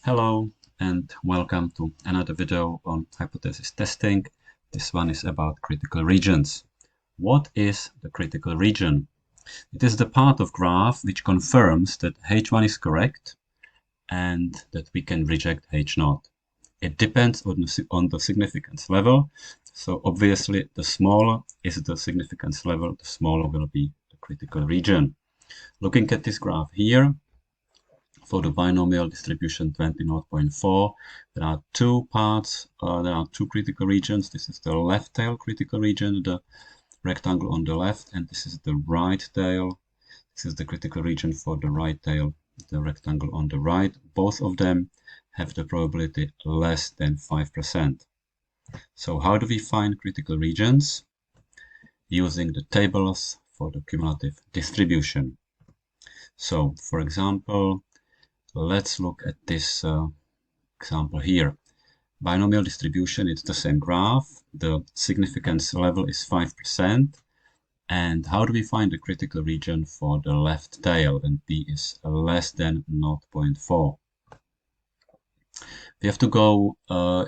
Hello and welcome to another video on hypothesis testing. This one is about critical regions. What is the critical region? It is the part of graph which confirms that H1 is correct and that we can reject H0. It depends on the significance level. So obviously the smaller is the significance level, the smaller will be the critical region. Looking at this graph here, for the binomial distribution 20.4, there are two parts, there are two critical regions. This is the left tail critical region, the rectangle on the left, and this is the right tail. This is the critical region for the right tail, the rectangle on the right. Both of them have the probability less than 5%. So how do we find critical regions? Using the tables for the cumulative distribution. So, for example, let's look at this example here. Binomial distribution, it's the same graph. The significance level is 5%. And how do we find the critical region for the left tail when p is less than 0.4? We have to go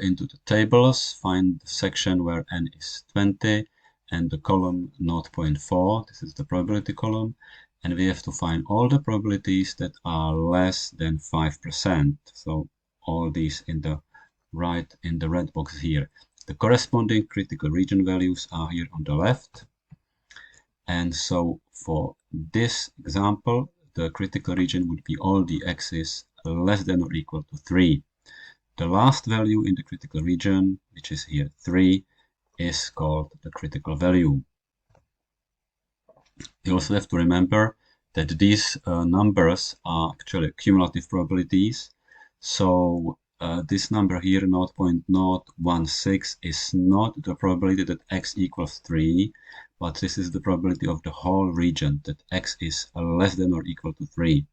into the tables, find the section where n is 20 and the column 0.4. This is the probability column. And we have to find all the probabilities that are less than 5%. So all these in the right, in the red box here. The corresponding critical region values are here on the left. And so for this example, the critical region would be all the x's less than or equal to 3. The last value in the critical region, which is here 3, is called the critical value. You also have to remember that these numbers are actually cumulative probabilities. So this number here, 0.016, is not the probability that x equals 3, but this is the probability of the whole region, that x is less than or equal to 3.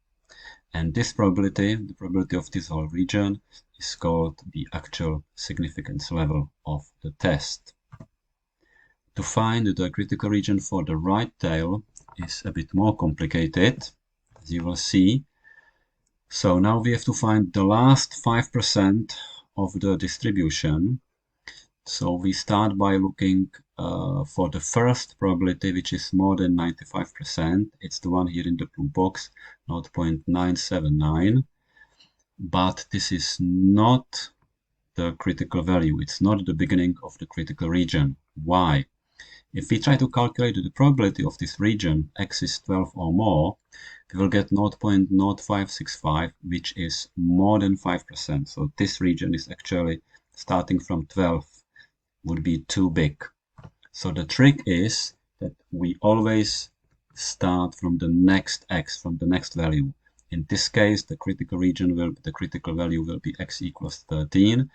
And this probability, the probability of this whole region, is called the actual significance level of the test. To find the critical region for the right tail is a bit more complicated, as you will see. So now we have to find the last 5% of the distribution. So we start by looking for the first probability, which is more than 95%. It's the one here in the blue box, 0.979. But this is not the critical value. It's not the beginning of the critical region. Why? If we try to calculate the probability of this region, x is 12 or more, we will get 0.0565, which is more than 5%. So this region is actually starting from 12, would be too big. So the trick is that we always start from the next x, from the next value. In this case, the critical value will be x equals 13,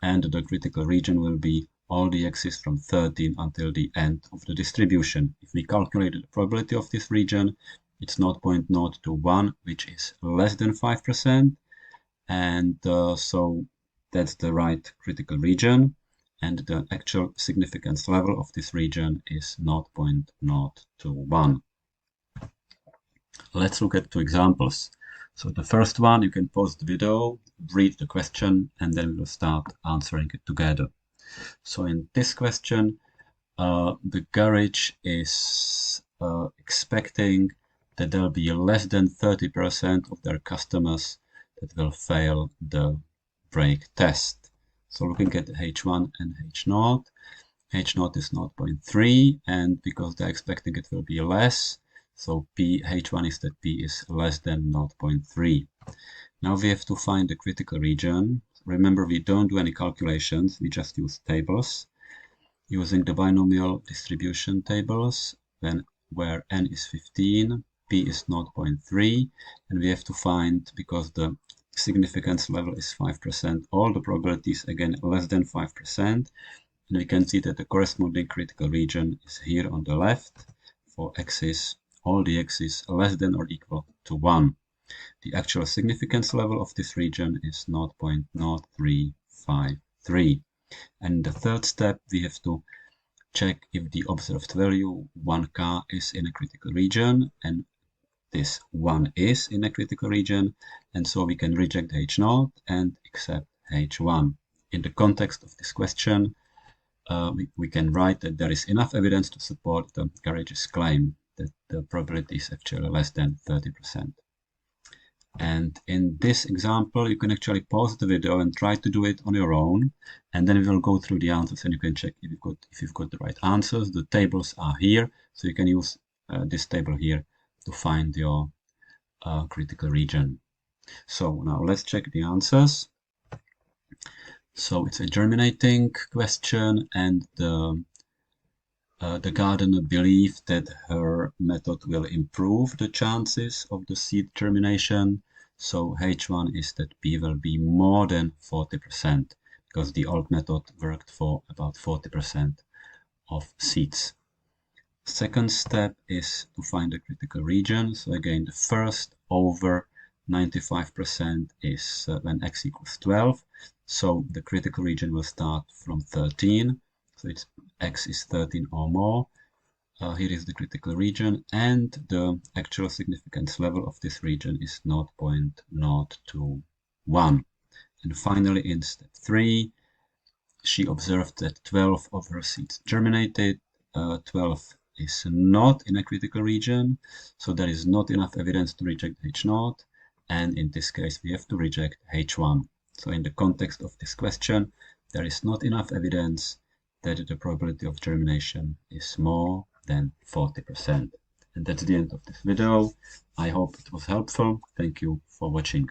and the critical region will be all the x's from 13 until the end of the distribution. If we calculate the probability of this region, it's 0.021, which is less than 5%. And so that's the right critical region. And the actual significance level of this region is 0.021. Let's look at two examples. So the first one, you can pause the video, read the question, and then we'll start answering it together. So in this question, the garage is expecting that there will be less than 30% of their customers that will fail the brake test. So looking at H1 and H0, H0 is 0.3, and because they're expecting it will be less, so H1 is that P is less than 0.3. Now we have to find the critical region. Remember, we don't do any calculations, we just use tables. Using the binomial distribution tables, where n is 15, p is 0.3, and we have to find, because the significance level is 5%, all the probabilities, again, less than 5%. And we can see that the corresponding critical region is here on the left for x's, all the x's less than or equal to 1. The actual significance level of this region is 0.0353. And in the third step, we have to check if the observed value 1k is in a critical region, and this one is in a critical region, and so we can reject H0 and accept H1. In the context of this question, we can write that there is enough evidence to support the garage's claim that the probability is actually less than 30%. And in this example, you can actually pause the video and try to do it on your own, and then we will go through the answers and you can check if you've got the right answers. The tables are here, so you can use this table here to find your critical region. So now let's check the answers. So it's a germinating question, and the gardener believed that her method will improve the chances of the seed germination. So H1 is that B will be more than 40%, because the old method worked for about 40% of seeds. Second step is to find the critical region. So again, the first over 95% is when x equals 12. So the critical region will start from 13. So it's x is 13 or more. Here is the critical region, and the actual significance level of this region is 0.021. And finally, in step 3, she observed that 12 of her seeds germinated. 12 is not in a critical region, so there is not enough evidence to reject H0, and in this case we have to reject H1. So in the context of this question, there is not enough evidence that the probability of germination is more than 40%. And that's the end of this video. I hope it was helpful. Thank you for watching.